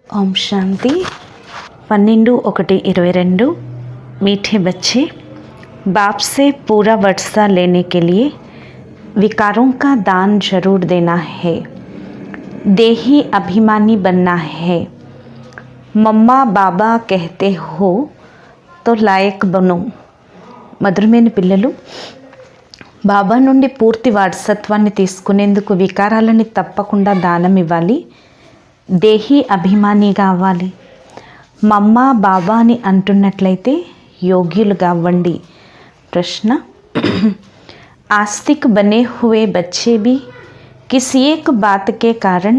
ओम शांति 12/1/22। मीठे बच्चे, बाप से पूरा वर्षा लेने के लिए विकारों का दान जरूर देना है। देही अभिमानी बनना है। मम्मा बाबा कहते हो तो लायक बनो। మధురమైన పిల్లలు, బాబా నుండి పూర్తి వారసత్వాన్ని తీసుకునేందుకు వికారాలని తప్పకుండా దానం ఇవ్వాలి. దేహీ అభిమానిగా అవ్వాలి. మమ్మ బాబా అని అంటున్నట్లయితే యోగ్యులుగా అవ్వండి. ప్రశ్న, आस्तिक बने हुए बच्चे भी किसी एक बात के कारण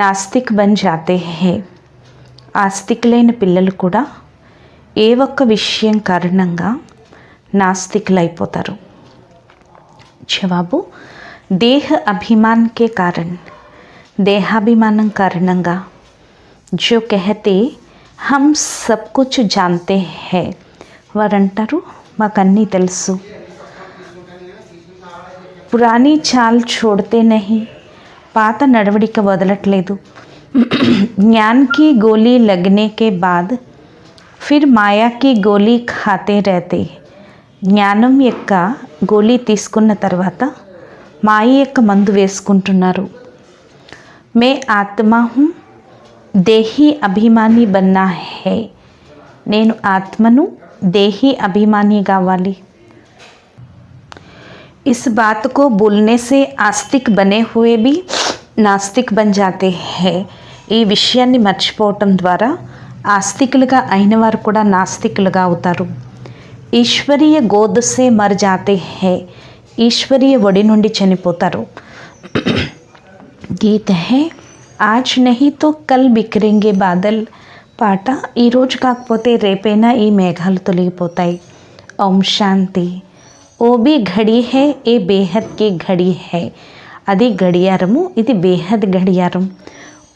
नास्तिक बन जाते हैं. ఆస్తికులైన పిల్లలు కూడా ఏ ఒక్క విషయం కారణంగా నాస్తికులైపోతారు. జవాబు, దేహ అభిమాన్ కే కారణ్, దేహాభిమానం కారణంగా. జో కహతే హమ్ సబ్ కుచ్ జాన్తే హై, వారంటారు మాకన్నీ తెలుసు. పురాణీ చాల్ छोड़ते नहीं, పాత నడవడిక వదలట్లేదు. జ్ఞాన్ की गोली लगने के बाद फिर माया की गोली खाते रहते. జ్ఞానం యొక్క గోళీ తీసుకున్న తర్వాత మాయ యొక్క మందు వేసుకుంటున్నారు. మే ఆత్మా హూ, దేహీ అభిమాని బన్నా హై, నేను ఆత్మను, దేహీ అభిమాని కావాలి. इस बात को बोलने से आस्तिक बने हुए भी नास्तिक बन जाते हैं. ఈ విషయాన్ని మర్చిపోవటం ద్వారా ఆస్తికులుగా అయిన వారు కూడా నాస్తికులుగా అవుతారు. ఈశ్వరీయ గోద్ సే మర్ జాతే హై, ఈశ్వరీయ ఒడి నుండి చనిపోతారు. గీత హై ఆజ్ నహీ తో కల్ బిఖరేంగే బాదల్, పాట ఈరోజు కాకపోతే రేపైనా ఈ మేఘాలు తొలగిపోతాయి. ఓం శాంతి. ఓ బి ఘడి హై, ఏ బేహద్ కి ఘడి హై, అది గడియారము, ఇది బేహద్ గడియారం.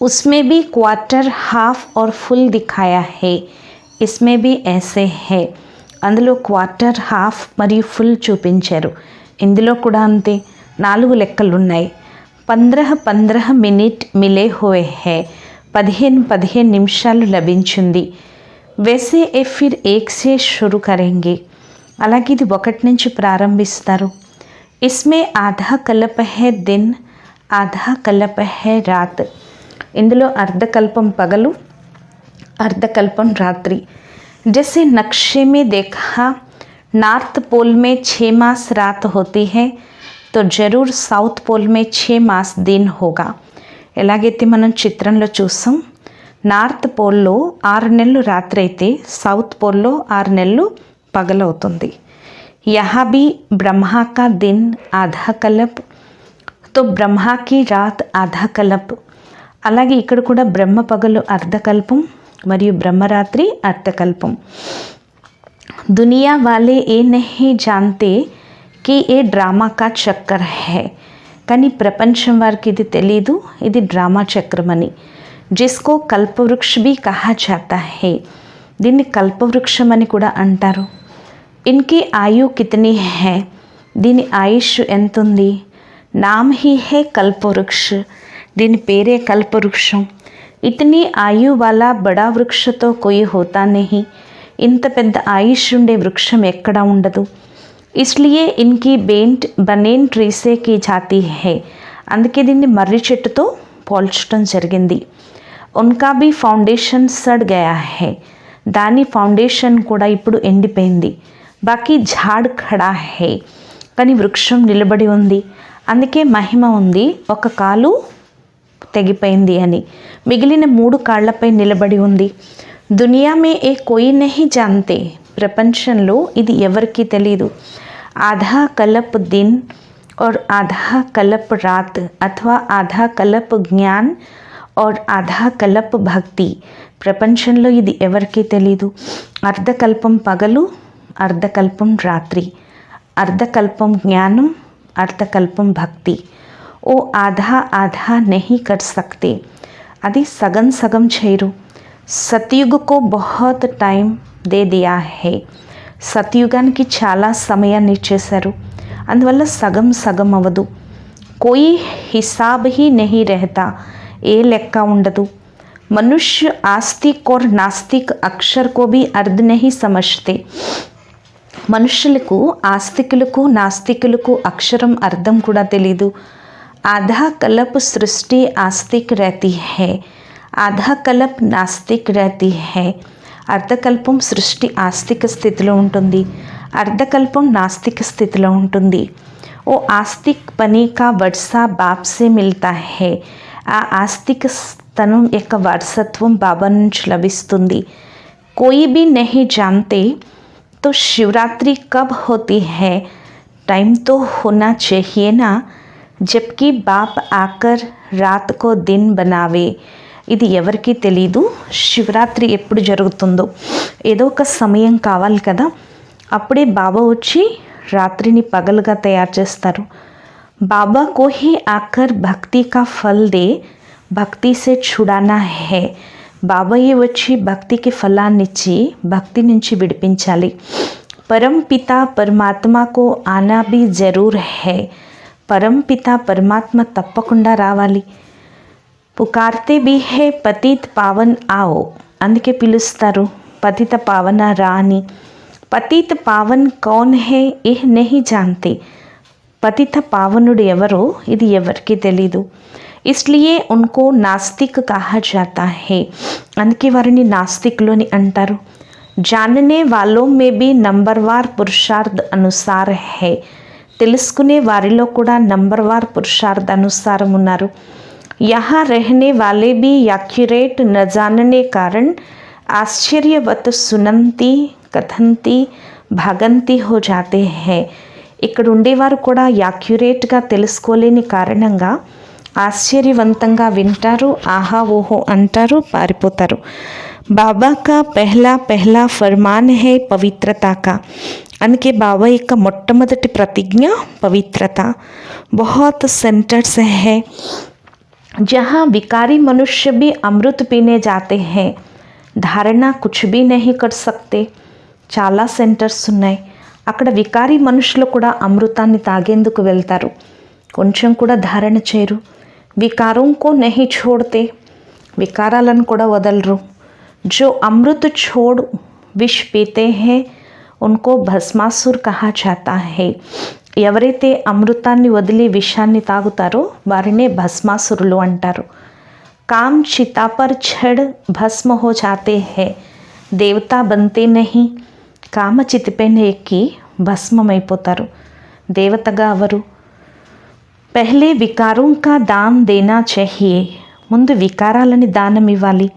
उसमें भी क्वार्टर, हाफ और फुल दिखाया है. इसमें भी ऐसे है, అందులో క్వార్టర్, హాఫ్ మరియు ఫుల్ చూపించారు. ఇందులో కూడా అంతే 4 లెక్కలు ఉన్నాయి. 15 మినిట్ మిలే హోయే హై, 15 నిమిషాలు లభించింది. वैसे ए फिर एक से शुरू करेंगे, అలాగే ఇది 1 నుంచి ప్రారంభిస్తారు. इसमें आधा कल्प है दिन, आधा कल्प है रात. ఇందులో అర్ధకల్పం పగలు, అర్ధకల్పం రాత్రి. जैसे नक्शे में देखा नॉर्थ पोल में 6 मास रात होती है तो जरूर साउथ पोल में 6 मास दिन होगा. ఎలాగైతే మనం చిత్రంలో చూసాం, నార్త్ పోల్లో 6 నెలలు రాత్రి అయితే సౌత్ పోల్లో 6 నెలలు పగలవుతుంది. यहाँ भी ब्रह्मा का दिन आधा कल्प तो ब्रह्मा की रात आधा कल्प. అలాగే ఇక్కడ కూడా బ్రహ్మ పగలు అర్ధకల్పం మరియు బ్రహ్మరాత్రి అర్ధకల్పం. దునియా వాలే ఏ నహీ జాన్తే కి ఏ డ్రామా కా చక్కర్ హై, కానీ ప్రపంచం వారికి ఇది తెలీదు, ఇది డ్రామా చక్రం అని. జిస్కో కల్పవృక్ష భీ కహా జాతా హై, దీన్ని కల్పవృక్షం అని కూడా అంటారు. ఇన్కి ఆయు కితనీ హై, దీని ఆయుష్ ఎంతుంది. నామ్ హీ హై కల్పవృక్ష, దీని పేరే కల్పవృక్షం. ఇతని ఆయు వాలా బడా వృక్షతో కోయి హోతా నహీ, ఇంత పెద్ద ఆయుష్ ఉండే వృక్షం ఎక్కడా ఉండదు. ఇస్లియే ఇన్కి బేంట్ బనేన్ ట్రీసే కీ జాతీ హై, అందుకే దీన్ని మర్రి చెట్టుతో పోల్చడం జరిగింది. ఉన్కా భీ ఫౌండేషన్ సడ్ గయా హై, దాని ఫౌండేషన్ కూడా ఇప్పుడు ఎండిపోయింది. బాకీ ఝాడ్ ఖడా హై, కానీ వృక్షం నిలబడి ఉంది, అందుకే మహిమ ఉంది. ఒక కాలు తెగిపోయింది అని, మిగిలిన 3 కాళ్లపై నిలబడి ఉంది. దునియా మే ఏ కోయి నహీ జాన్తే, ప్రపంచంలో ఇది ఎవరికీ తెలీదు. ఆధా కల్ప్ దిన్ और आधा कल्प रात अथवा आधा कल्प జ్ఞాన్ और आधा कल्प భక్తి, ప్రపంచంలో ఇది ఎవరికీ తెలీదు. అర్ధకల్పం పగలు, అర్ధకల్పం రాత్రి, అర్ధకల్పం జ్ఞానం, అర్ధకల్పం భక్తి. ఓ ఆధా ఆధా నహీ కర్ సక్తే, అది సగం సగం చేయరు. సత్యుగ్ కో బహుత్ టైం దే దియా హై, సత్యుగానికి చాలా సమయాన్ని ఇచ్చేశారు, అందువల్ల సగం సగం అవ్వదు. కోయి హిసాబ్ హీ నహీ రెహతా, ఏ లెక్క ఉండదు. मनुष्य आस्तिक और नास्तिक अक्षर को भी अर्थ नहीं समझते। మనుషులకు ఆస్తికులకు నాస్తికులకు అక్షరం అర్థం కూడా తెలీదు। आधा कल्प सृष्टि आस्तिक रहती है, आधा कल्प नास्तिक रहती है। అర్ధకల్పం సృష్టి ఆస్తిక స్థితిలో ఉంటుంది, అర్ధకల్పం నాస్తిక స్థితిలో ఉంటుంది। ఓ ఆస్తిక్ పని కా వర్షా బాప్ సే మిల్తా హై, ఆ ఆస్తిక స్తనం యొక్క వారసత్వం బాబా నుంచి లభిస్తుంది। కోయి భీ నహీ జాన్తే तो शिवरात्रि कब होती है, टाइम तो होना चाहिए ना, जबकि बाप आकर रात को दिन बनावे। ఇది ఎవరికి తెలీదు, శివరాత్రి ఎప్పుడు జరుగుతుందో ఏదో ఒక సమయం కావాలి కదా, అప్పుడే బాబా వచ్చి రాత్రిని పగలుగా తయారు చేస్తారు। బాబా को ही आकर भक्ति का फल दे, भक्ति से छुड़ाना है। బాబాయే వచ్చి భక్తికి ఫలాన్నిచ్చి భక్తి నుంచి విడిపించాలి। పరం పితా పరమాత్మకు ఆనా భీ జరూర్ హై, పరం పితా పరమాత్మ తప్పకుండా రావాలి। పుకార్తే భీ హై పతిత్ పావన్ ఆఓ, అందుకే పిలుస్తారు పతిత పావన రా అని। పతిత్ పావన్ కౌన్ హై ఇహ్ నహీ జాన్తే, పతిత పావనుడు ఎవరో ఇది ఎవరికి తెలీదు। इसलिए उनको नास्तिक कहा जाता है, అందుకే వారిని నాస్తికులని అంటారు। जानने वालों में भी नंबरवार पुरुषार्थ अनुसार है, తెలుసుకునే వారిలో కూడా నంబర్వార్ పురుషార్థ అనుసారం ఉన్నారు। यहाँ रहने वाले भी एक्यूरेट न जानने कारण आश्चर्यवत सुनंती कथंती भागंती हो जाते हैं। ఇక్కడ ఉండేవారు కూడా యాక్యురేట్గా తెలుసుకోలేని కారణంగా ఆశ్చర్యవంతంగా వింటారు, ఆహా ఓహో అంటారు, పారిపోతారు। బాబా కా పెహ్లా పెహ్లా ఫర్మాన్ హై పవిత్రతా కా, అందుకే బాబా యొక్క మొట్టమొదటి ప్రతిజ్ఞ పవిత్రత। बहुत सेंटर्स है जहाँ विकारी मनुष्य भी अमृत पीने जाते हैं, धारणा कुछ भी नहीं कर सकते। చాలా సెంటర్స్ ఉన్నాయి, అక్కడ వికారీ మనుషులు కూడా అమృతాన్ని తాగేందుకు వెళ్తారు, కొంచెం కూడా ధారణ చేయరు। వికారం కో నహీ ఛోడ్తే, వికారాలను కూడా వదలరు। జో అమృత్ ఛోడ్ విష్ పీతే హై ఉన్కో భస్మాసుర్ కహా జాతా హై, ఎవరైతే అమృతాన్ని వదిలి విషాన్ని తాగుతారో వారినే భస్మాసురులు అంటారు। కామ్ చితా పర్ ఛడ్ భస్మ హో జాతే హై, దేవతా బంతే నహీ, కామ చితిపైన ఎక్కి భస్మమైపోతారు, దేవతగా అవరు। పహలే వికారం కా దాన్ దేనా चाहिए, ముందు వికారాలని దానం ఇవ్వాలి।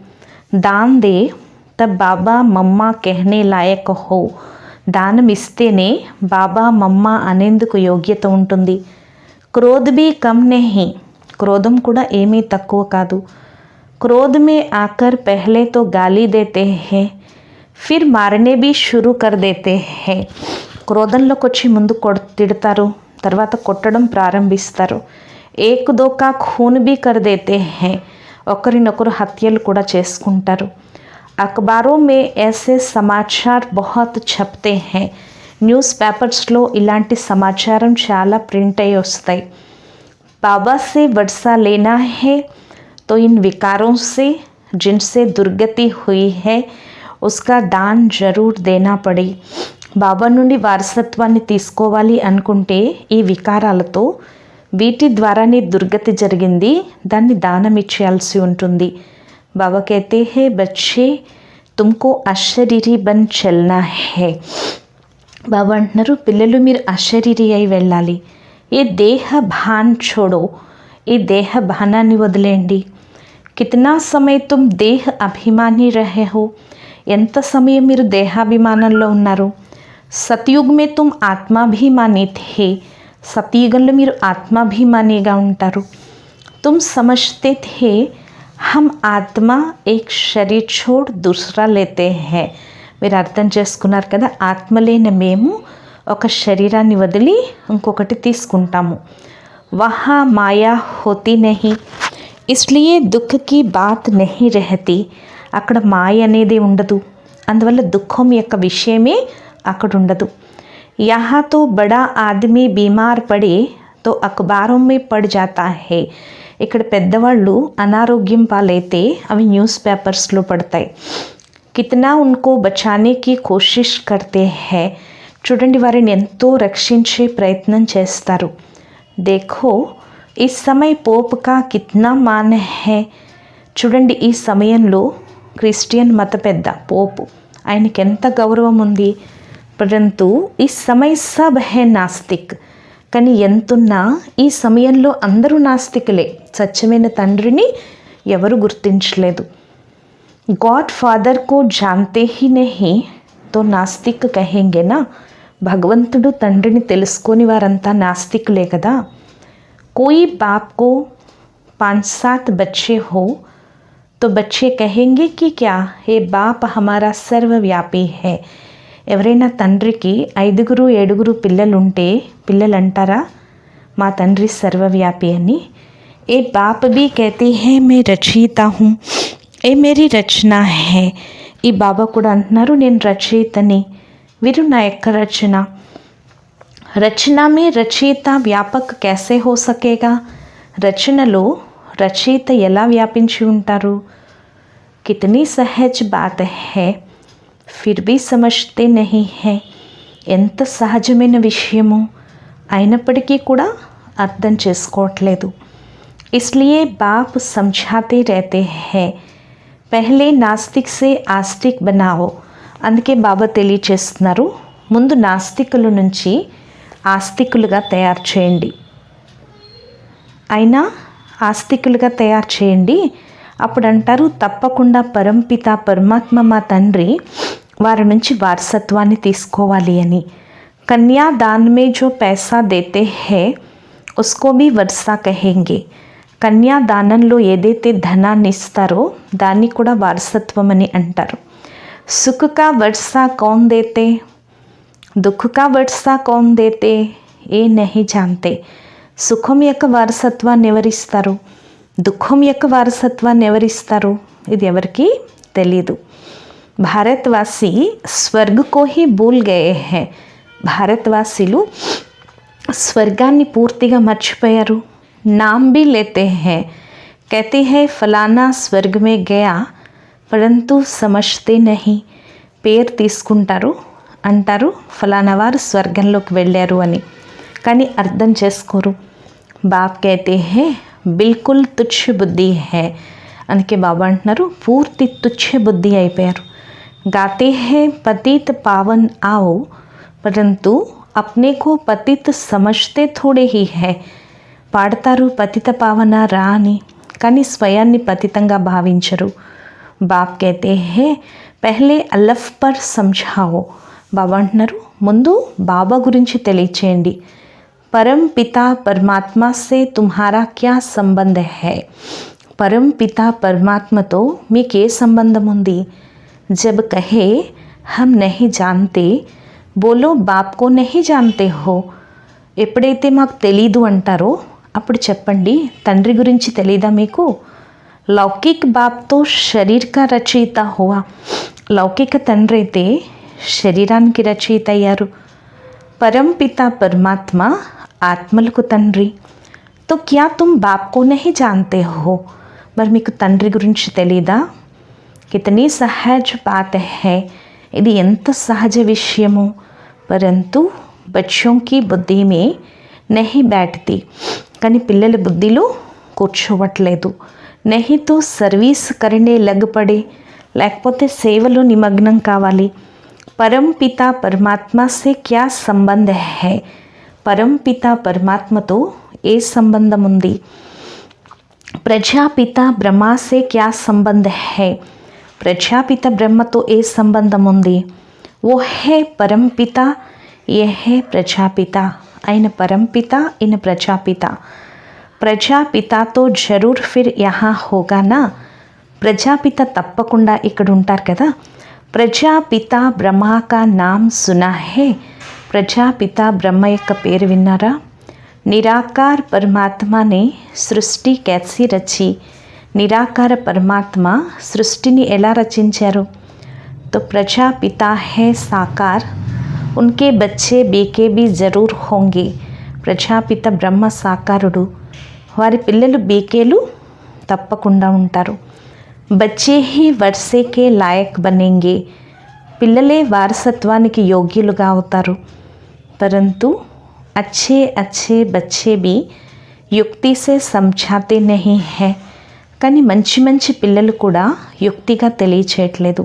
దాన్ దే తబ్ బాబా మమ్మా कहने लायक हो, దానం ఇస్తేనే బాబా మమ్మా అనేందుకు యోగ్యత ఉంటుంది। క్రోధ్ భీ కమ్ నహీ, క్రోధం కూడా ఏమీ తక్కువ కాదు। క్రోధ్ మే ఆకర్ పహలే తో గాలి దేతే హై, ఫిర్ మారనే భీ షురూ కర్ దేతే హై, క్రోధంలోకి వచ్చి ముందు తిడతారు, తర్వాత కొట్టడం ప్రారంభిస్తారు। ఏక్ దో కా ఖూన్ భీ కర్ దేతే హై, ఒకరినొకరు హత్యలు కూడా చేసుకుంటారు। అఖబారోं में ऐसे समाचार बहुत छपते हैं, న్యూస్ పేపర్స్లో ఇలాంటి సమాచారం చాలా ప్రింట్ అయి వస్తాయి। बाबा से वर्षा लेना है तो इन विकारों से जिनसे दुर्गति हुई है उसका दान जरूर देना पड़े। బాబా నుండి వారసత్వాన్ని తీసుకోవాలి అనుకుంటే ఈ వికారాలతో వీటి ద్వారానే దుర్గతి జరిగింది, దాన్ని దానం ఇచ్చేయాల్సి ఉంటుంది। బాబా कहते हैं बच्चे तुमको అశరీరి బన్ చల్నా హై, బాబా అంటున్నారు పిల్లలు మీరు అశరీరి అయి వెళ్ళాలి। ఏ దేహ భాన్ छोड़ो, ఈ దేహ భానాన్ని వదిలేయండి। కితనా సమయ తుమ్ దేహ అభిమాని రహే హో, ఎంత సమయం మీరు దేహాభిమానంలో ఉన్నారు। సతయుగ్ మే తుమ్ ఆత్మాభిమాని థే, సతయుగంలో మీరు ఆత్మాభిమానిగా ఉంటారు। తుమ్ సమజ్తే థే హమ్ ఆత్మ ఏక్ శరీర్ ఛోడ్ దూసరా లేతే హై, మీరు అర్థం చేసుకున్నారు కదా, ఆత్మలేని మేము ఒక శరీరాన్ని వదిలి ఇంకొకటి తీసుకుంటాము। వహా మాయా హోతీ నహీ ఇస్లియే దుఃఖ కి బాత్ నహీ రహతీ, అక్కడ మాయ అనేది ఉండదు, అందువల్ల దుఃఖం యొక్క విషయమే అక్కడ ఉండదు। यहाँ तो बड़ा आदमी बीमार पड़े तो अखबारों में पड़ जाता है, ఇక్కడ పెద్దవాళ్ళు అనారోగ్యం పాలైతే అవి న్యూస్ పేపర్స్లో పడతాయి. కితనా ఉన్కో బచానే కి కోషిష్ కర్తే హై. చూడండి, వారిని ఎంతో రక్షించే ప్రయత్నం చేస్తారు. దేఖో ఈ సమయ పోప్ కా కిత్నా మాన్ హై. చూడండి, ఈ సమయంలో క్రిస్టియన్ మత పెద్ద పోపు, ఆయనకి ఎంత గౌరవం ఉంది. పరంతు ఈ సమయ సబ్ హై నాస్తిక్. కానీ ఎంతున్నా ఈ సమయంలో అందరూ నాస్తికులే. సత్యమైన తండ్రిని ఎవరు గుర్తించలేదు. गॉड फादर को जानते ही नहीं तो नास्तिक कहेंगे ना. భగవంతుడు తండ్రిని తెలుసుకొని వారంతా నాస్తికులే కదా. कोई बाप को 5-7 बच्चे हो तो बच्चे कहेंगे कि क्या ये बाप हमारा सर्वव्यापी है. ఎవరైనా తండ్రికి 5-7 పిల్లలుంటే పిల్లలు అంటారా మా తండ్రి సర్వవ్యాపి అని. ఏ బాప్ भी कहते हैं मैं रचयिता हूँ, ఏ మేరీ రచన హే. ఈ బాబా కూడా అంటున్నారు నేను రచయితని, వీరు నా యొక్క రచన. రచనమే రచయిత వ్యాపక్ कैसे हो सकेगा. రచనలో రచయిత ఎలా వ్యాపించి ఉంటారు. కితనీ సహజ్ బాత్ హై ఫిర్ భీ సమజ్తే నహీ హై. ఎంత సహజమైన విషయము అయినప్పటికీ కూడా అర్థం చేసుకోవట్లేదు. ఇస్లియే బాప్ సమझाते रहते हैं పహలే నాస్తిక్ సే ఆస్తిక్ బనావో. అందుకే బాబా తెలియచేస్తున్నారు, ముందు నాస్తికుల నుంచి ఆస్తికులుగా తయారు చేయండి. అయినా ఆస్తికులుగా తయారు చేయండి. అప్పుడు అంటారు తప్పకుండా పరంపిత పరమాత్మ మా తండ్రి వారి నుంచి వారసత్వాన్ని తీసుకోవాలి అని. కన్యాదాన్ మే జో పైసా దేతే హై ఉస్కో భీ వర్సా కహేంగే. కన్యాదానంలో ఏదైతే ధనాన్ని ఇస్తారో దాన్ని కూడా వారసత్వం అని అంటారు. సుఖ కా వర్సా కౌన్ దేతే దుఃఖ కా వర్సా కౌన్ దేతే ఏ నహీ జాంతే. సుఖం యొక్క వారసత్వాన్ని ఎవరిస్తారు, దుఃఖం యొక్క వారసత్వాన్ని ఎవరిస్తారు, ఇది ఎవరికి తెలీదు. భారతవాసి స్వర్గ కో హీ భూల్ గయే హై. భారతవాసీలు స్వర్గాన్ని పూర్తిగా మర్చిపోయారు. नाम भी लेते हैं, कहते हैं फलाना स्वर्ग में गया परंतु समझते नहीं. పేరు తీసుకుంటారు, అంటారు ఫలానా వారు స్వర్గంలోకి వెళ్ళారు అని, కానీ అర్థం చేసుకోరు. బాప్ कहते हैं बिल्कुल तुच्छ बुद्धि है. అందుకే బాబా అంటున్నారు పూర్తి తుచ్చ బుద్ధి అయిపోయారు. गाते हैं पतित पावन आओ परंतु अपने को पतित समझते थोड़े ही है. పాడతారు పతిత పావన రా అని, కానీ స్వయాన్ని పతితంగా భావించరు. బాప్ कहते हैं పహలే అల్లఫ్ పర్ సమझాओ. బాబా అంటున్నారు ముందు బాబా గురించి తెలియచేయండి. పరం పిత పరమాత్మ సే తుమ్హారా క్యా సంబంధ హై. పరం పిత పరమాత్మతో మీకు ఏ సంబంధం ఉంది. జబ్ కహే హమ్ నహీ జాన్తే బోలో బాప్ కో నహీ జాన్తే హో. ఎప్పుడైతే మాకు తెలీదు అంటారో అప్పుడు చెప్పండి తండ్రి గురించి తెలీదా మీకు. లౌకిక్ బాప్తో శరీర్ కా రచయిత హువా. లౌకిక తండ్రి అయితే శరీరానికి రచయిత అయ్యారు. పరంపిత పరమాత్మ ఆత్మలకు తండ్రి. తో క్యా తుమ్ బాప్ కో నహీ జాన్తే హో. మరి మీకు తండ్రి గురించి తెలీదా. కితనీ సహజ్ బాత్ హై. ఇది ఎంత సహజ విషయము. పరంతు బచ్చోं की బుద్ధి మే నహీ बैठती. కానీ పిల్లల బుద్ధిలో కూర్చోవట్లేదు. నహీ తో సర్వీస్ కరణే లగ్ పడే. లేకపోతే సేవలో నిమగ్నం కావాలి. పరంపిత పరమాత్మ సే క్యా సంబంధ హై. పరంపిత పరమాత్మతో ఏ సంబంధం ఉంది. ప్రజాపిత బ్రహ్మ సే క్యా సంబంధ హై. ప్రజాపిత బ్రహ్మతో ఏ సంబంధం ఉంది. ఓ హై పరంపిత ఏ హై ప్రజాపిత. ఆయన పరంపిత, ఈయన ప్రజాపిత. ప్రజాపితతో జరూర్ ఫిర్ యహా హోగానా. ప్రజాపిత తప్పకుండా ఇక్కడ ఉంటారు కదా. ప్రజాపిత బ్రహ్మ కా నామ్ సునా హే. ప్రజాపిత బ్రహ్మ యొక్క పేరు విన్నారా. నిరాకార్ పరమాత్మనే సృష్టి कैसी రచి. నిరాకార పరమాత్మ సృష్టిని ఎలా రచించారు. తో ప్రజాపిత హే సాకార్, उनके बच्चे बेके भी ज़रूर होंगे. ప్రజాపిత బ్రహ్మ సాకారుడు, వారి పిల్లలు బీకేలు తప్పకుండా ఉంటారు. బచ్చే హీ వర్సేకే లాయక్ బనేంగే, పిల్లలే వారసత్వానికి యోగ్యులుగా అవుతారు. పరంతు अच्छे अच्छे बच्चे भी యుక్తి సే సమఝాతే నహీ హై, కానీ మంచి మంచి పిల్లలు కూడా యుక్తిగా తెలియచేయట్లేదు.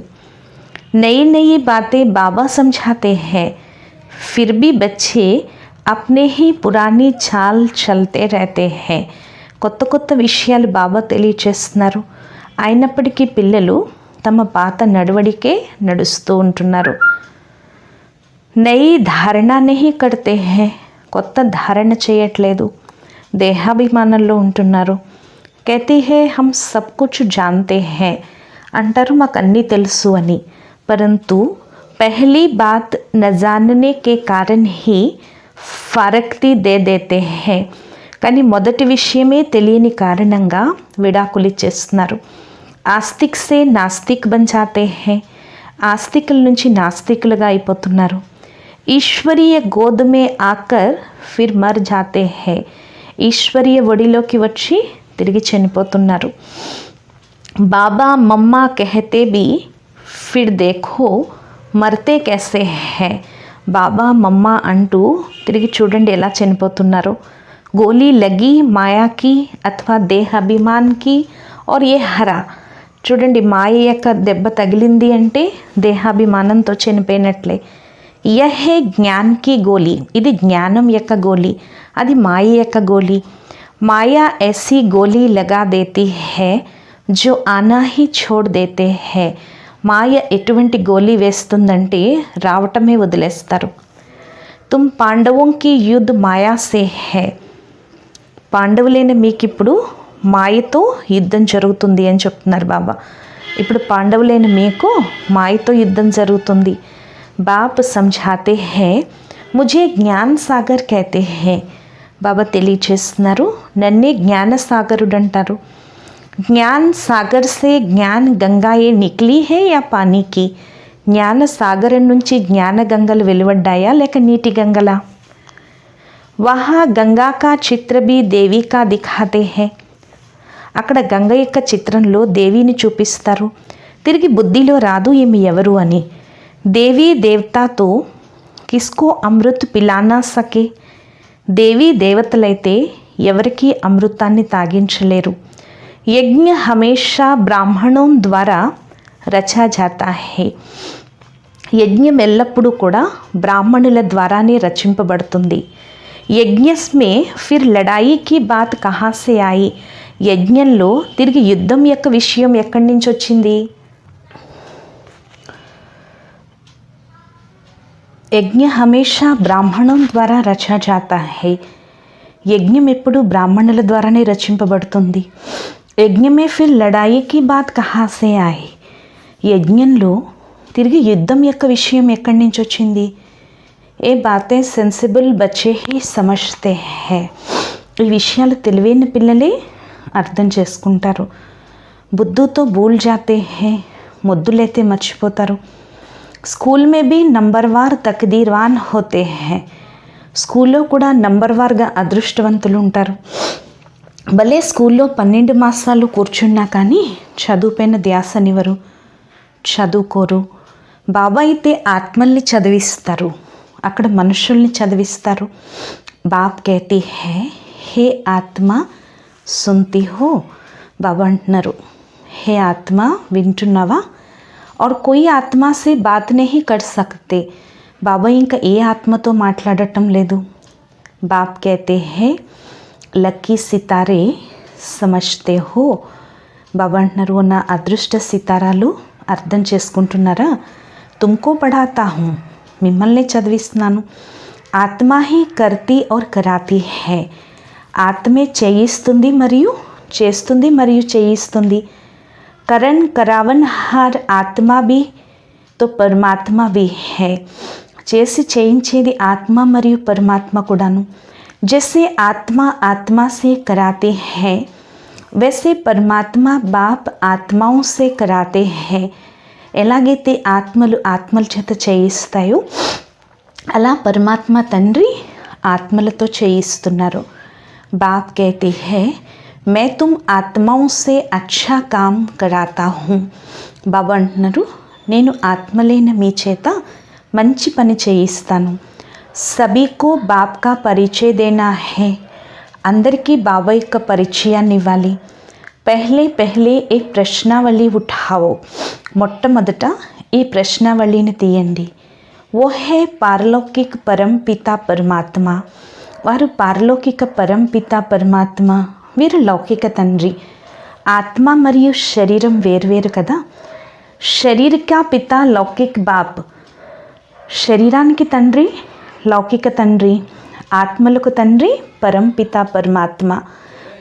నయి నయి బాతే బాబా సమఝాతే high, Phir Bhi బచ్చే Apne he Purani chaal చల్తే రహతే high. కొత్త కొత్త విషయాలు బాబా తెలియచేస్తున్నారు, అయినప్పటికీ పిల్లలు తమ పాత నడవడికే నడుస్తూ ఉంటున్నారు. నయి ధారణ నహీ కర్తే హై, కొత్త ధారణ చేయట్లేదు, దేహాభిమానంలో ఉంటున్నారు. कहती है हम सब कुछ जानते हैं, అంటారు మాకు అన్నీ తెలుసు అని. परंतु पहली बात न जानने के कारण ही फारक्ती दे देते हैं, కానీ మొదటి విషయమే తెలియని కారణంగా విడాకులు ఇచ్చేస్తున్నారు. ఆస్తిక్ సే నాస్తిక్ బన్ జాతే హై, ఆస్తికుల నుంచి నాస్తికులుగా అయిపోతున్నారు. ఈశ్వరీయ గోద్ మే ఆకర్ ఫిర్ మర్ జాతే హై, ఈశ్వరీయ ఒడిలోకి వచ్చి తిరిగి చనిపోతున్నారు. బాబా మమ్మా కహతే బి ఫిర్ దేఖో మర్తే कैसे హై, బాబా మమ్మా అంటూ తిరిగి చూడండి ఎలా చనిపోతున్నారు. గోలీ లగి మాయాకి అథవా దేహాభిమాన్కి और ये హరా, చూడండి మాయ యొక్క దెబ్బ తగిలింది అంటే దేహాభిమానంతో చనిపోయినట్లే. యహే జ్ఞాన్కి గోలీ, ఇది జ్ఞానం యొక్క గోలీ, అది మాయ యొక్క గోలీ. మాయా ऐसी గోలీ లగా దేతీ హై జో ఆనా హీ ఛోడ్ దేతే హై, మాయ ఎటువంటి గోలీ వేస్తుందంటే రావటమే వదిలేస్తారు. తుమ్ పాండవోంకి యుద్ధ మాయా సే హై, పాండవులైన మీకు ఇప్పుడు మాయతో యుద్ధం జరుగుతుంది అని చెప్తున్నారు బాబా. ఇప్పుడు పాండవులైన మీకు మాయతో యుద్ధం జరుగుతుంది. బాప్ సమఝాతే హై ముझे జ్ఞాన్ సాగర్ कहते हैं, బాబా తెలియచేస్తున్నారు నన్నే జ్ఞాన సాగరుడు అంటారు. జ్ఞాన్ సాగర్ సే జ్ఞాన్ గంగాయే నిక్లీ హై యా పానీకి, జ్ఞాన సాగరం నుంచి జ్ఞాన గంగలు వెలువడ్డాయా లేక నీటి గంగలా. వహా గంగా కా చిత్ర భీ దేవి కా దిఖాతే హై, అక్కడ గంగ యొక్క చిత్రంలో దేవిని చూపిస్తారు. తిరిగి బుద్ధిలో రాదు ఈమె ఎవరు అని. దేవీ దేవతాతో కిస్కో అమృత్ పిలానా సకే, దేవీ దేవతలైతే ఎవరికి అమృతాన్ని తాగించలేరు. యజ్ఞ హమేషా బ్రాహ్మణం ద్వారా రచా జాతా హై, యజ్ఞం ఎల్లప్పుడూ కూడా బ్రాహ్మణుల ద్వారానే రచింపబడుతుంది. యజ్ఞస్మే ఫిర్ లడాయికి బాత్ కహా సే ఆయి, యజ్ఞంలో తిరిగి యుద్ధం యొక్క విషయం ఎక్కడి నుంచి వచ్చింది. యజ్ఞ హమేషా బ్రాహ్మణం ద్వారా రచా జాతా హై, యజ్ఞం ఎప్పుడు బ్రాహ్మణుల ద్వారానే రచింపబడుతుంది. యజ్ఞమే ఫిర్ లడాయికి బాత్ కహా సే ఆయి, యజ్ఞంలో తిరిగి యుద్ధం యొక్క విషయం ఎక్కడి నుంచి వచ్చింది. ఏ బాతే సెన్సిబుల్ బచ్చే హీ సమజ్తే హై, ఈ విషయాలు తెలివైన పిల్లలే అర్థం చేసుకుంటారు. బుద్ధుతో భూల్ జాతే హై, ముద్దులైతే మర్చిపోతారు. స్కూల్ మే బీ నంబర్వార్ తక్దీర్వాన్ హోతే హై, స్కూల్లో కూడా నంబర్వార్గా అదృష్టవంతులు ఉంటారు. భలే స్కూల్లో 12 మాసాలు కూర్చున్నా కానీ చదువుపైన ధ్యాసనివ్వరు, చదువుకోరు. బాబా అయితే ఆత్మల్ని చదివిస్తారు, అక్కడ మనుషుల్ని చదివిస్తారు. బాప్ कहती है హే ఆత్మ సున్తి హో, బాబా అంటున్నారు హే ఆత్మ వింటున్నావా. और कोई ఆత్మ से बात नहीं कर सकते, బాబా ఇంకా ఏ ఆత్మతో మాట్లాడటం లేదు. బాప్ कहते हैं లక్కీ సితారే సమజ్తే హో, బాబా అంటున్నారు నా అదృష్ట సితారాలు అర్థం చేసుకుంటున్నారా. తుమ్కో పఢాతా హూ, మిమ్మల్ని చదివిస్తున్నాను. ఆత్మ హీ కర్తీ ఔర్ కరాతీ హై, ఆత్మే చేయిస్తుంది మరియు చేస్తుంది మరియు చేయిస్తుంది. కరణ్ కరావన్ హర్ ఆత్మ భీ తో పరమాత్మ భీ హై, చేసి చేయించేది ఆత్మ మరియు పరమాత్మ కూడాను. జైసే ఆత్మ ఆత్మ సే కరాతే హై वैसे परमात्मा बाप आत्माओं से कराते हैं, ఎలాగైతే ఆత్మలు ఆత్మల చేత చేయిస్తాయో అలా పరమాత్మ తండ్రి ఆత్మలతో చేయిస్తున్నారు. बाप कहते हैं मैं तुम ఆత్మౌ से अच्छा काम कराता हूँ. బాబా అంటున్నారు నేను ఆత్మలైన మీ చేత మంచి పని చేయిస్తాను. సభీకో బాప్ కా పరిచయ దేనా హై, అందరికీ బాబా యొక్క పరిచయాన్ని ఇవ్వాలి. పహలే పహలే ఏక్ ప్రశ్నావళి ఉఠావో, మొట్టమొదట ఈ ప్రశ్నావళిని తీయండి. वो है पारलौकिक परम पिता పరమాత్మ, వారు పారలౌకిక పరం పిత పరమాత్మ, వీరు లౌకిక తండ్రి. ఆత్మ మరియు శరీరం వేర్వేరు కదా. శరీరక పిత లౌకిక్ బాప్, శరీరానికి తండ్రి లౌకిక తండ్రి, ఆత్మలకు తండ్రి పరం పిత పరమాత్మ.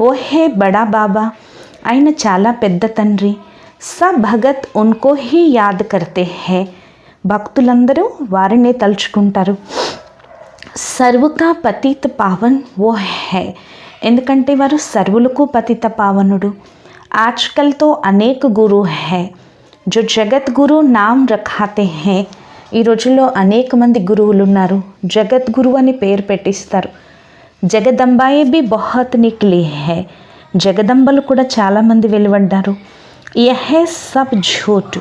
ఓ హే బడా బాబా, ఆయన చాలా పెద్ద తండ్రి. సబ్ భగత్ ఉన్కో హీ యాద్ కర్తే హై, భక్తులందరూ వారినే తలుచుకుంటారు. సర్వుకా పతిత పావన్ ఓ హై, ఎందుకంటే వారు సర్వులకు పతిత పావనుడు. ఆజ్కల్ తో అనేక గురు హై జో జగత్ గురు నామ్ రఖాతే హై, ఈ రోజుల్లో అనేక మంది గురువులు ఉన్నారు, జగద్గురు అని పేరు పెట్టిస్తారు. జగదంబాయే బి బహుత్ నిక్లీ హై, జగదంబలు కూడా చాలామంది వెలువడ్డారు. యహే సబ్ ఝూట్,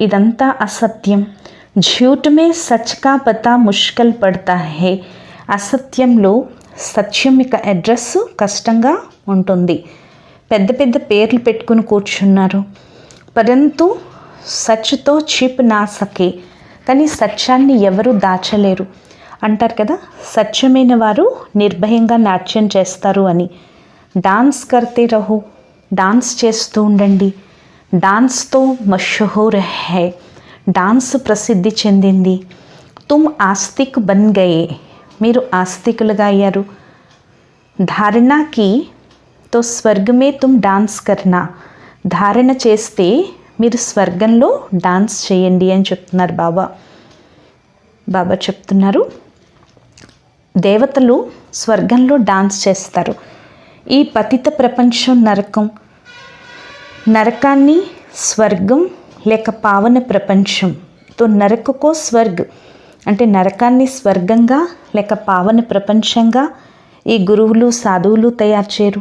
ఇదంతా అసత్యం. झूठ में सच का पता मुश्किल पड़ता है, అసత్యంలో సత్యం యొక్క అడ్రస్ కష్టంగా ఉంటుంది. పెద్ద పెద్ద పేర్లు పెట్టుకుని కూర్చున్నారు. పరంతు సచ్తో చిప్ నా సకే, కానీ సత్యాన్ని ఎవరు దాచలేరు అంటారు కదా. సత్యమైన వారు నిర్భయంగా నాట్యం చేస్తారు అని. డాన్స్ కర్తే రహో, డాన్స్ చేస్తూ ఉండండి. డాన్స్తో మషహూర్ హై, డాన్స్ ప్రసిద్ధి చెందింది. తుమ్ ఆస్తిక్ బన్ గయే, మీరు ఆస్తికులుగా అయ్యారు. ధారణకి తో స్వర్గమే తుమ్ డాన్స్ కర్నా, ధారణ చేస్తే మీరు స్వర్గంలో డాన్స్ చేయండి అని చెప్తున్నారు బాబా. బాబా చెప్తున్నారు దేవతలు స్వర్గంలో డాన్స్ చేస్తారు. ఈ పతిత ప్రపంచం నరకం, నరకాన్ని స్వర్గం లేక పావన ప్రపంచం. తో నరకకో స్వర్గ్ అంటే నరకాన్ని స్వర్గంగా లేక పావన ప్రపంచంగా ఈ గురువులు సాధువులు తయారు చేయరు.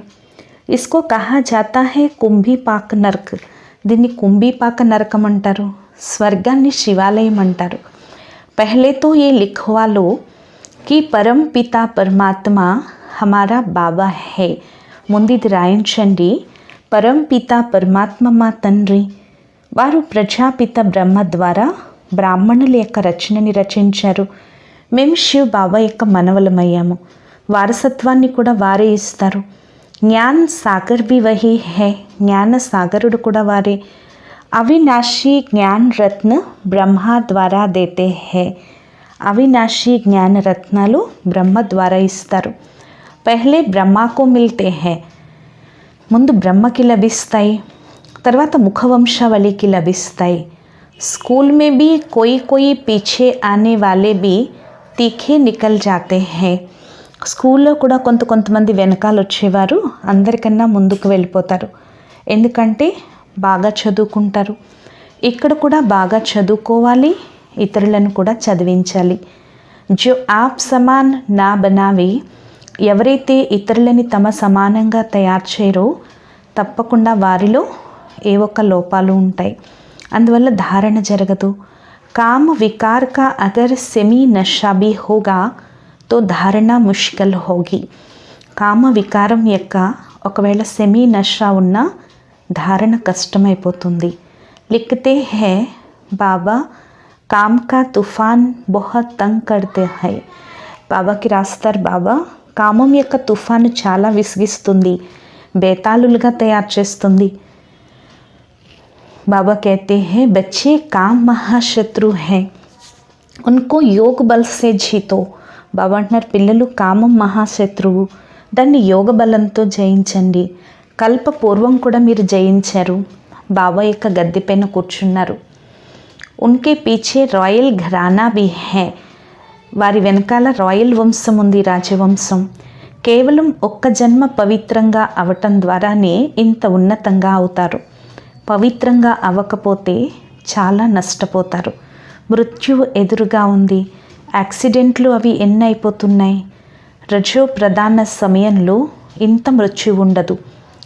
ఇస్కో కహా జాతా హై కుంభీపాక నరక్, దీన్ని కుంభీపాక నరకం అంటారు. స్వర్గాన్ని శివాలయం అంటారు. పహలే తో ఏ లిఖవాలో కి పరం పిత పరమాత్మ హమారా బాబా హై, ముందిది రాయించండి. పరం పిత పరమాత్మ మా తండ్రి, వారు ప్రజాపిత బ్రహ్మ ద్వారా బ్రాహ్మణుల యొక్క రచనని రచించారు. మేము శివ్ బాబా యొక్క మనవలమయ్యాము. వారసత్వాన్ని కూడా వారే ఇస్తారు. జ్ఞాన్ సాగర్ బి వహీ హై, జ్ఞాన సాగరుడు కూడా వారే. అవినాశీ జ్ఞాన్ రత్న బ్రహ్మ ద్వారా దేతే హై, అవినాశీ జ్ఞాన రత్నాలు బ్రహ్మ ద్వారా ఇస్తారు. పహలే బ్రహ్మకు మిల్తే హై, ముందు బ్రహ్మకి లభిస్తాయి, తర్వాత ముఖవంశావళికి లభిస్తాయి. స్కూల్ మే బీ కోయి కోయి పీछे ఆనే వాలే బీ తీఖే నికల్ జాతే హై, స్కూల్లో కూడా కొంతమంది వెనకాల వచ్చేవారు అందరికన్నా ముందుకు వెళ్ళిపోతారు. ఎందుకంటే బాగా చదువుకుంటారు. ఇక్కడ కూడా బాగా చదువుకోవాలి, ఇతరులను కూడా చదివించాలి. జో ఆప్ సమాన్ నా బనావే, ఎవరైతే ఇతరులని తమ సమానంగా తయారు చేయరో తప్పకుండా వారిలో ఏ ఒక్క లోపాలు ఉంటాయి. అందువల్ల ధారణ జరగదు. కామ వికార్ కా అగర్ సెమీ నషా భీ హోగా తో ధారణ ముష్కల్ హోగి, కామ వికారం యొక్క ఒకవేళ సెమీ నషా ఉన్నా ధారణ కష్టమైపోతుంది. లిఖతే హై బాబా కామ్ కా తుఫాన్ బహుత్ తంగ్ కర్తే హై, బాబాకి రాస్తారు బాబా కామం యొక్క తుఫాను చాలా విసిగిస్తుంది, బేతాళులుగా తయారు చేస్తుంది. बाबा कहते हैं बच्चे काम महाशत्रु हैं, उनको योग बल से जीतो. బాబా అంటున్నారు పిల్లలు కామం మహాశత్రువు, దాన్ని యోగ బలంతో జయించండి. కల్ప పూర్వం కూడా మీరు జయించారు. బాబా యొక్క గద్దె పైన కూర్చున్నారు. ఉన్కే పీछे రాయల్ ఘరానా భీ హై, వారి వెనకాల రాయల్ వంశం ఉంది, రాజవంశం. కేవలం ఒక్క జన్మ పవిత్రంగా అవటం ద్వారానే ఇంత ఉన్నతంగా అవుతారు. పవిత్రంగా అవ్వకపోతే చాలా నష్టపోతారు. మృత్యువు ఎదురుగా ఉంది, యాక్సిడెంట్లు అవి ఎన్ని అయిపోతున్నాయి. రజో ప్రధాన సమయంలో ఇంత మృత్యు ఉండదు,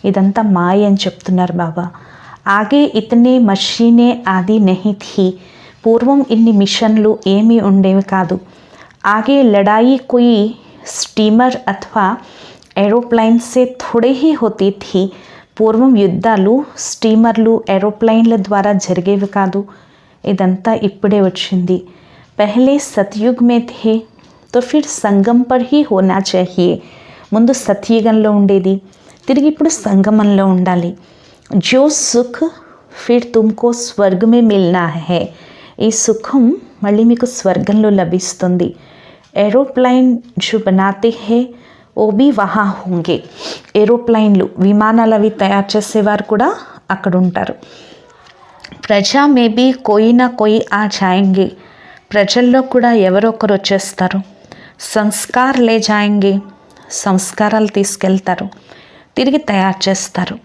ఇదంతా మాయ అని చెప్తున్నారు బాబా. ఆగే ఇతనే మషీనే ఆది నహీ థీ, పూర్వం ఇన్ని మిషన్లు ఏమీ ఉండేవి కాదు. ఆగే లడాయి కోయి స్టీమర్ అథవా ఏరోప్లైన్ సే థోడే హీ హోతీ థీ, పూర్వం యుద్ధాలు స్టీమర్లు ఏరోప్లైన్ల ద్వారా జరిగేవి కాదు, ఇదంతా ఇప్పుడే వచ్చింది. పహలే సత్యుగ్ మే థే తో ఫిర్ సంగం పర్ హీ హోనా చాహియే, ముందు సత్యుగంలో ఉండేది, తిరిగి ఇప్పుడు సంగమంలో ఉండాలి. జో సుఖ్ ఫిర్ తుమ్కో స్వర్గ మే మిల్నా హై, ఈ సుఖం మళ్ళీ మీకు స్వర్గంలో లభిస్తుంది. ఏరోప్లైన్ జో బనాతే హే ఓ బీ వహా హోంగే, ఏరోప్లైన్లు విమానాలు అవి తయారు చేసేవారు కూడా అక్కడ ఉంటారు. ప్రజా మే బీ కోయి నా కోయి ఆ జాయింగే, ప్రజల్లో కూడా ఎవరో ఒకరు వచ్చేస్తారు. సంస్కార్ లే జాయింగే, సంస్కారాలు తీసుకెళ్తారు, తిరిగి తయారు చేస్తారు.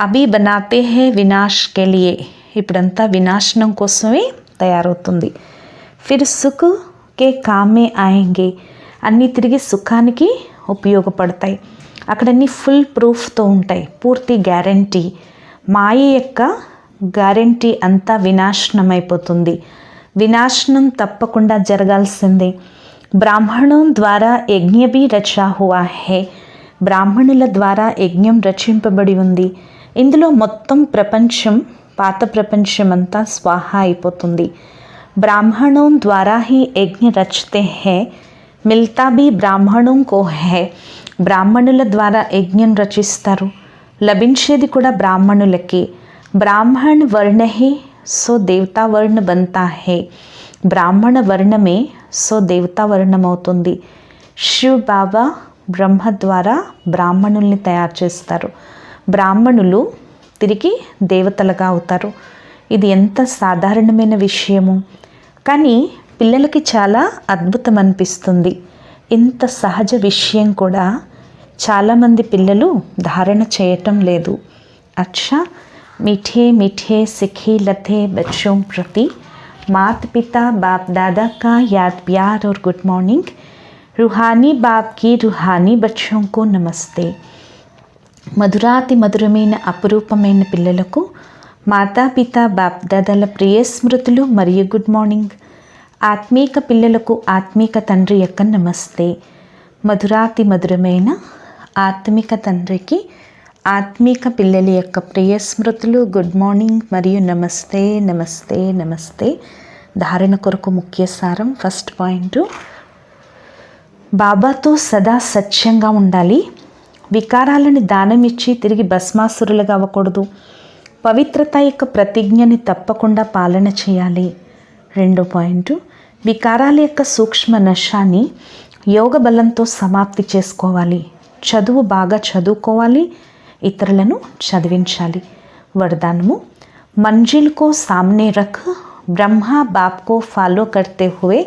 అభి బనాతే హే వినాష్ కే లియే, ఇప్పుడంతా వినాశనం కోసమే తయారవుతుంది. ఫిర్ సుఖ్ కే కామే ఆయేంగే, అన్నీ తిరిగి సుఖానికి ఉపయోగపడతాయి. అక్కడన్నీ ఫుల్ ప్రూఫ్తో ఉంటాయి, పూర్తి గ్యారంటీ. మాయ యొక్క గ్యారంటీ అంతా వినాశనం అయిపోతుంది. వినాశనం తప్పకుండా జరగాల్సిందే. బ్రాహ్మణం ద్వారా యజ్ఞ భీ రచా హువా హే, బ్రాహ్మణుల ద్వారా యజ్ఞం రచింపబడి ఉంది. ఇందులో మొత్తం ప్రపంచం, పాత ప్రపంచం అంతా స్వాహ అయిపోతుంది. బ్రాహ్మణం ద్వారా హీ యజ్ఞ రచతే హే, మిల్తా భీ బ్రాహ్మణం కో హే, బ్రాహ్మణుల ద్వారా యజ్ఞం రచిస్తారు, లభించేది కూడా బ్రాహ్మణులకి. బ్రాహ్మణ్ వర్ణ హే సో దేవతా వర్ణ బంతా హే, బ్రాహ్మణ వర్ణమే సో దేవతా వర్ణం అవుతుంది. శివ్ బాబా బ్రహ్మ ద్వారా బ్రాహ్మణుల్ని తయారు చేస్తారు, బ్రాహ్మణులు తిరిగి దేవతలుగా అవుతారు. ఇది ఎంత సాధారణమైన విషయము, కానీ పిల్లలకి చాలా అద్భుతం అనిపిస్తుంది. ఇంత సహజ విషయం కూడా చాలామంది పిల్లలు ధారణ చేయటం లేదు. అచ్చా, మీఠే మీఠే సిఖీ లతే బచ్చోं ప్రతి मात पिता बाप दादा का याद प्यार और गुड मॉर्निंग. रूहानी बाप की रूहानी बच्चों को नमस्ते. మధురాతి మధురమైన అపురూపమైన పిల్లలకు మాతాపిత బాప్ దాదాల ప్రియ స్మృతులు మరియు గుడ్ మార్నింగ్. ఆత్మీక పిల్లలకు ఆత్మీక తండ్రి యొక్క నమస్తే. మధురాతి మధురమైన ఆత్మిక తండ్రికి ఆత్మీక పిల్లల యొక్క ప్రియ స్మృతులు, గుడ్ మార్నింగ్ మరియు నమస్తే నమస్తే నమస్తే. ధారణ కొరకు ముఖ్య సారం. ఫస్ట్ పాయింట్, బాబాతో సదా సత్యంగా ఉండాలి. వికారాలను దానం ఇచ్చి తిరిగి భస్మాసురులుగా అవ్వకూడదు. పవిత్రత యొక్క ప్రతిజ్ఞని తప్పకుండా పాలన చేయాలి. రెండో పాయింట్, వికారాల యొక్క సూక్ష్మ నశాన్ని యోగ బలంతో సమాప్తి చేసుకోవాలి. చదువు బాగా చదువుకోవాలి, ఇతరులను చదివించాలి. వరదానము, मंजिल को सामने रख ब्रह्मा बाप को फॉलो करते हुए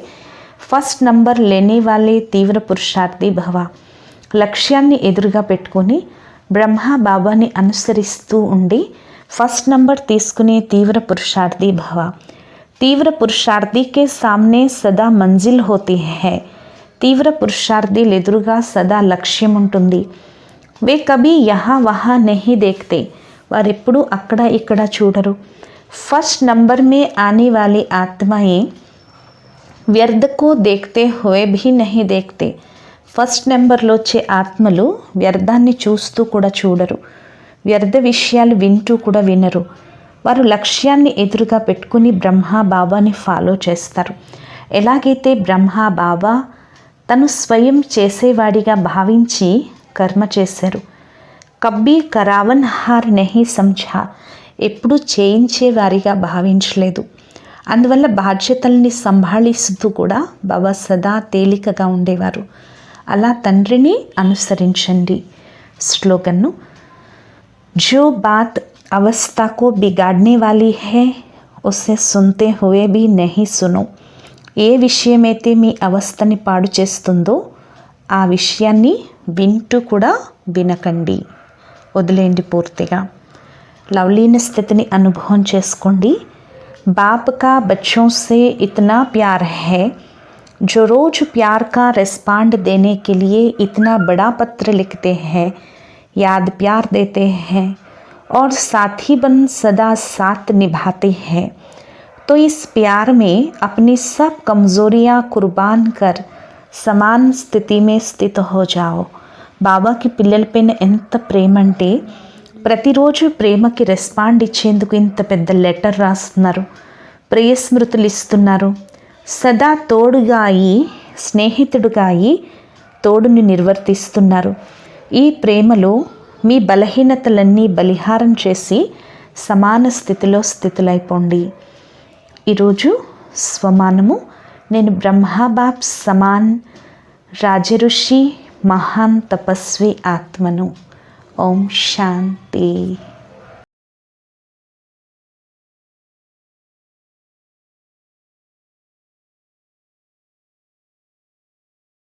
ఫస్ట్ నంబర్ లేని వాళ్ళే తీవ్ర పురుషార్థి భవ. లక్ష్యాన్ని ఎదురుగా పెట్టుకొని బ్రహ్మ బాబాని అనుసరిస్తూ ఉండి ఫస్ట్ నంబర్ తీసుకునే తీవ్ర పురుషార్థి భవ. తీవ్ర పురుషార్థి కే సామ్నే సదా మంజిల్ హోతీ హై. తీవ్ర పురుషార్థిలు ఎదురుగా సదా లక్ష్యం ఉంటుంది. వే కభీ యహా వహా నహీ దేఖ్తే, వారెప్పుడు అక్కడ ఇక్కడ చూడరు. ఫస్ట్ నంబర్ మే ఆనే వాలీ ఆత్మాయే వ్యర్థ కో దేఖ్తే హోయే భీ నహీ దేఖ్తే. ఫస్ట్ నెంబర్లో వచ్చే ఆత్మలు వ్యర్థాన్ని చూస్తూ కూడా చూడరు, వ్యర్థ విషయాలు వింటూ కూడా వినరు. వారు లక్ష్యాన్ని ఎదురుగా పెట్టుకుని బ్రహ్మ బాబాని ఫాలో చేస్తారు. ఎలాగైతే బ్రహ్మ బాబా తను స్వయం చేసేవాడిగా భావించి కర్మ చేశారు. కబ్బీ కరావన్ హార్ నహీ సంఝా, ఎప్పుడూ చేయించేవారిగా భావించలేదు. అందువల్ల బాధ్యతల్ని సంభాళిస్తూ కూడా బాబా సదా తేలికగా ఉండేవారు. అలా తండ్రిని అనుసరించండి. స్లోగన్ను, జో బాత్ అవస్థా కో బిగాడ్నే వాలీ హై ఉసే సున్తే హుయే భీ నహీ సునో. ఏ విషయమైతే మీ అవస్థని పాడు చేస్తుందో ఆ విషయాన్ని వింటూ కూడా వినకండి, వదిలేండి పూర్తిగా. లవలీన స్థితిని అనుభవం చేసుకోండి. बाप का बच्चों से इतना प्यार है, जो रोज़ प्यार का रिस्पॉन्ड देने के लिए इतना बड़ा पत्र लिखते हैं, याद प्यार देते हैं और साथी बन सदा साथ निभाते हैं, तो इस प्यार में अपनी सब कमज़ोरियाँ कुर्बान कर समान स्थिति में स्थित हो जाओ। బాబాకి పిల్లలపైన ఎంత ప్రేమ అంటే ప్రతిరోజు ప్రేమకి రెస్పాండ్ ఇచ్చేందుకు ఇంత పెద్ద లెటర్ రాస్తున్నారు, ప్రియ స్మృతులు ఇస్తున్నారు. సదా తోడుగా అయి, స్నేహితుడుగా అయి తోడుని నిర్వర్తిస్తున్నారు. ఈ ప్రేమలో మీ బలహీనతలన్నీ బలిహారం చేసి సమాన స్థితిలో స్థితులైపోండి. ఈరోజు స్వమానము, నేను బ్రహ్మబాబ్ సమాన్ రాజఋషి మహాన్ తపస్వి ఆత్మను. ఓం శాంతి.